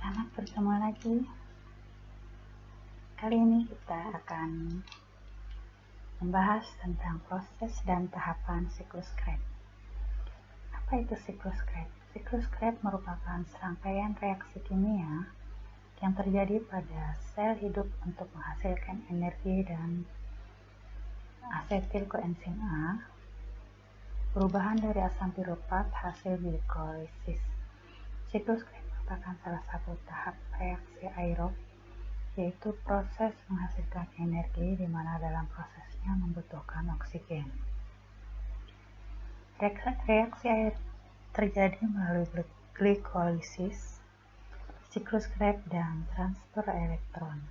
Selamat bertemu lagi. Kali ini kita akan membahas tentang proses dan tahapan siklus Krebs. Apa itu siklus Krebs? Siklus Krebs merupakan serangkaian reaksi kimia yang terjadi pada sel hidup untuk menghasilkan energi dan asetil koenzim A, perubahan dari asam piruvat hasil glikolisis. Siklus Krebs merupakan salah satu tahap reaksi aerob, yaitu proses menghasilkan energi di mana dalam prosesnya membutuhkan oksigen. Reaksi air terjadi melalui glikolisis, siklus Krebs, dan transfer elektron.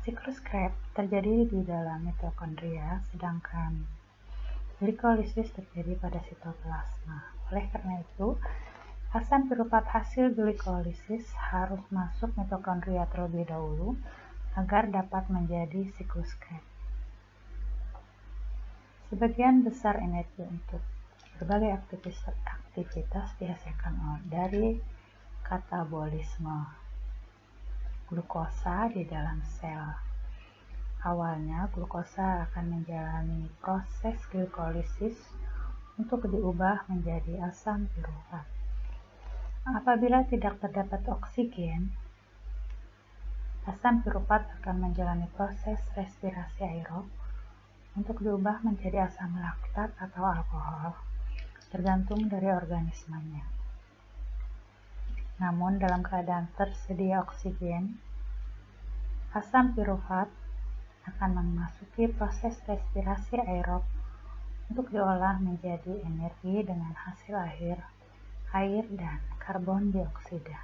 Siklus Krebs terjadi di dalam mitokondria, sedangkan glikolisis terjadi pada sitoplasma. Oleh karena itu, asam piruvat hasil glikolisis harus masuk mitokondria terlebih dahulu agar dapat menjadi siklus Krebs. Sebagian besar energi untuk berbagai aktivitas dihasilkan dari katabolisme glukosa di dalam sel. Awalnya, glukosa akan menjalani proses glikolisis untuk diubah menjadi asam piruvat. Apabila tidak terdapat oksigen, asam piruvat akan menjalani proses respirasi aerob untuk diubah menjadi asam laktat atau alkohol, tergantung dari organismenya. Namun, dalam keadaan tersedia oksigen, asam piruvat akan memasuki proses respirasi aerob untuk diolah menjadi energi dengan hasil akhir air dan karbon dioksida.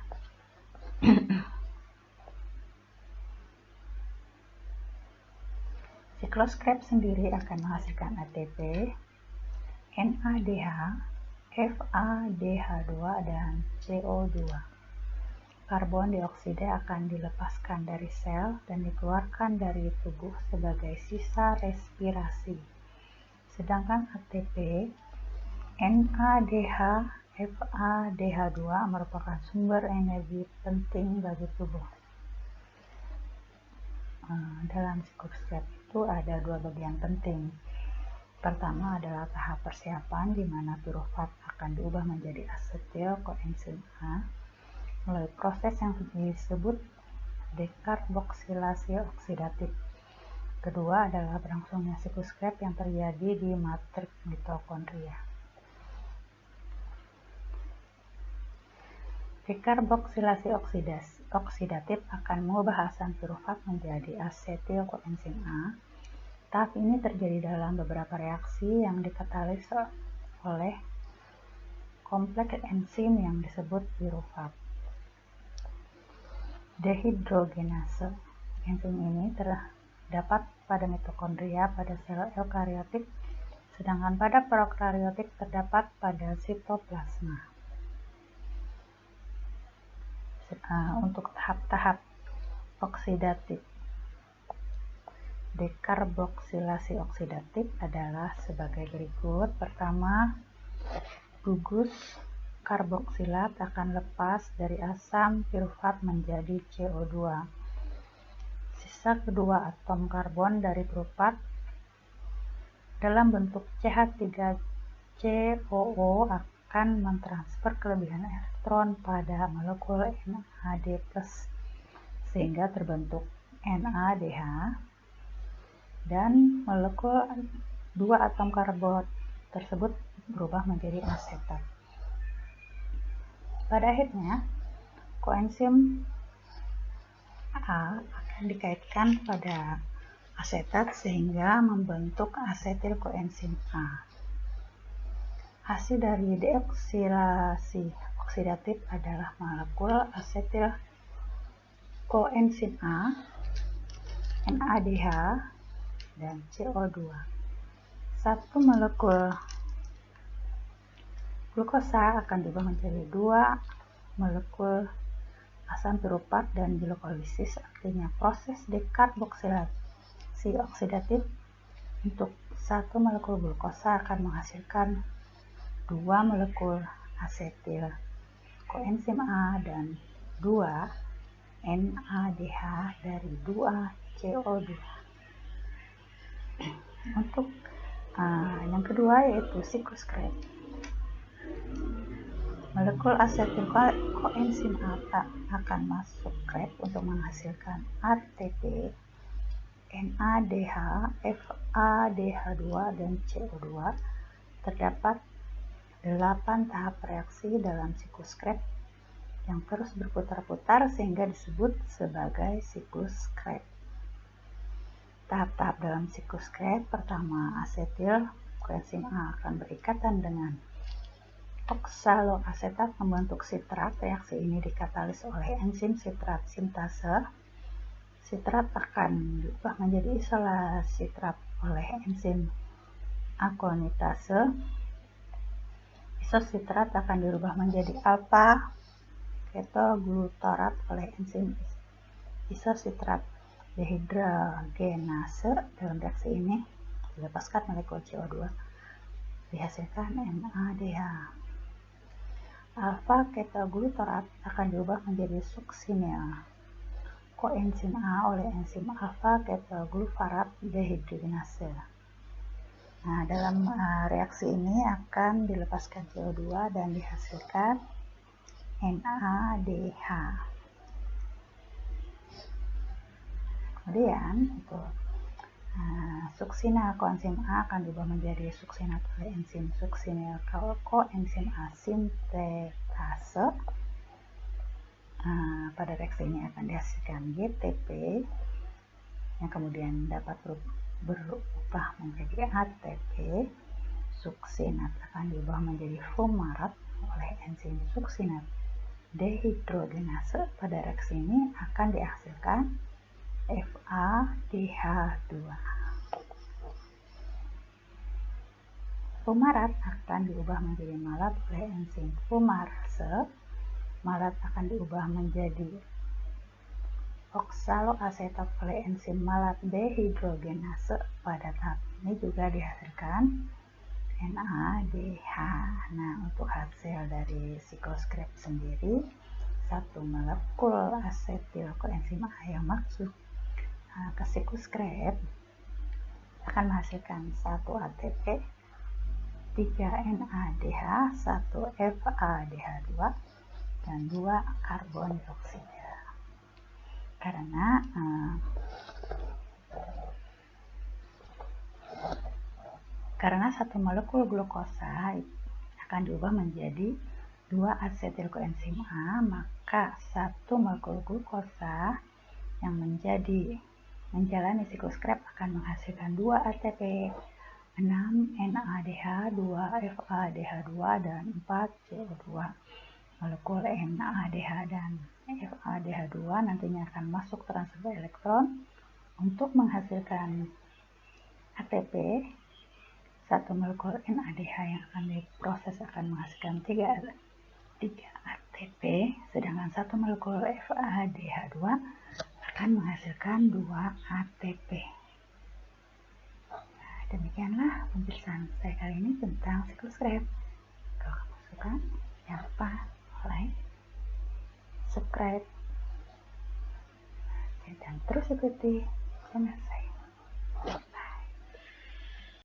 Siklus Krebs sendiri akan menghasilkan ATP, NADH, FADH2, dan CO2. Karbon dioksida akan dilepaskan dari sel dan dikeluarkan dari tubuh sebagai sisa respirasi. Sedangkan ATP, NADH, FADH2 merupakan sumber energi penting bagi tubuh. Dalam siklus Krebs itu ada dua bagian penting. Pertama adalah tahap persiapan di mana piruvat akan diubah menjadi asetil koenzim A melalui proses yang disebut dekarboksilasi oksidatif. Kedua adalah berlangsungnya siklus Krebs yang terjadi di matriks mitokondria. Dekarboksilasi oksidatif akan mengubah asam piruvat menjadi asetil koenzim A. Tahap ini terjadi dalam beberapa reaksi yang dikatalis oleh kompleks enzim yang disebut piruvat dehidrogenase. Enzim ini terdapat pada mitokondria pada sel eukariotik, sedangkan pada prokariotik terdapat pada sitoplasma. Untuk tahap-tahap oksidatif, dekarboksilasi oksidatif adalah sebagai berikut. Pertama, gugus karboksilat akan lepas dari asam piruvat menjadi CO2. Sisa kedua atom karbon dari piruvat dalam bentuk CH3COO akan mentransfer kelebihan elektron pada molekul NAD+, sehingga terbentuk NADH, dan molekul dua atom karbon tersebut berubah menjadi asetat. Pada akhirnya, koenzim A akan dikaitkan pada asetat sehingga membentuk asetil koenzim A. Hasil dari deoksilasi oksidatif adalah molekul asetil koenzim A, NADH, dan CO2. Satu molekul glukosa akan diubah menjadi dua molekul asam piruvat dan glikolisis, artinya proses dekarboksilasi oksidatif untuk satu molekul glukosa akan menghasilkan dua molekul asetil koenzim A dan 2 NADH dari 2 CO2. Untuk yang kedua yaitu siklus Krebs. Molekul asetil koenzim A akan masuk Krebs untuk menghasilkan ATP, NADH, FADH2, dan CO2. Terdapat 8 tahap reaksi dalam siklus Krebs yang terus berputar-putar sehingga disebut sebagai siklus Krebs. Tahap-tahap dalam siklus Krebs: pertama, asetil koenzim A akan berikatan dengan oksaloasetat membentuk sitrat. Reaksi ini dikatalis oleh enzim sitrat sintase. Sitrat akan diubah menjadi isolasitrat oleh enzim akonitase. Isositrat akan dirubah menjadi alfa ketoglutarat oleh enzim isositrat dehidrogenase. Dalam reaksi ini dilepaskan molekul CO2, dihasilkan NADH. Alfa ketoglutarat akan diubah menjadi suksinil koenzim A oleh enzim alfa ketogluvarat dehidrogenase. Nah, dalam reaksi ini akan dilepaskan CO2 dan dihasilkan NADH. Kemudian suksinil koenzim A akan diubah menjadi suksinat oleh enzim suksinil koenzim A sintetase. Pada reaksi ini akan dihasilkan GTP yang kemudian dapat berubah menjadi ATP. Suksinat akan diubah menjadi fumarat oleh enzim suksinat dehidrogenase. Pada reaksi ini akan dihasilkan FADH2. Fumarat akan diubah menjadi malat oleh enzim fumarase. Malat akan diubah menjadi oksaloasetat oleh enzim malat dehidrogenase. Pada tahap ini juga dihasilkan NADH. Nah, untuk hasil dari siklus Krebs sendiri, satu molekul asetil koenzim A yang masuk ke siklus Krebs akan menghasilkan 1 ATP, 3 NADH, 1 FADH2, dan 2 karbon dioksida. Karena satu molekul glukosa akan diubah menjadi 2 asetil koenzim A, maka satu molekul glukosa yang menjalani siklus Krebs akan menghasilkan 2 ATP, 6 NADH, 2 FADH2, dan 4 CO2. Molekul NADH dan FADH2 nantinya akan masuk transfer elektron untuk menghasilkan ATP. Satu molekul NADH yang akan diproses akan menghasilkan 3 ATP, sedangkan satu molekul FADH2 akan menghasilkan 2 ATP. Demikianlah penjelasan saya kali ini tentang siklus Krebs. Kalau kamu suka, jangan lupa like, subscribe, dan terus ikuti channel saya.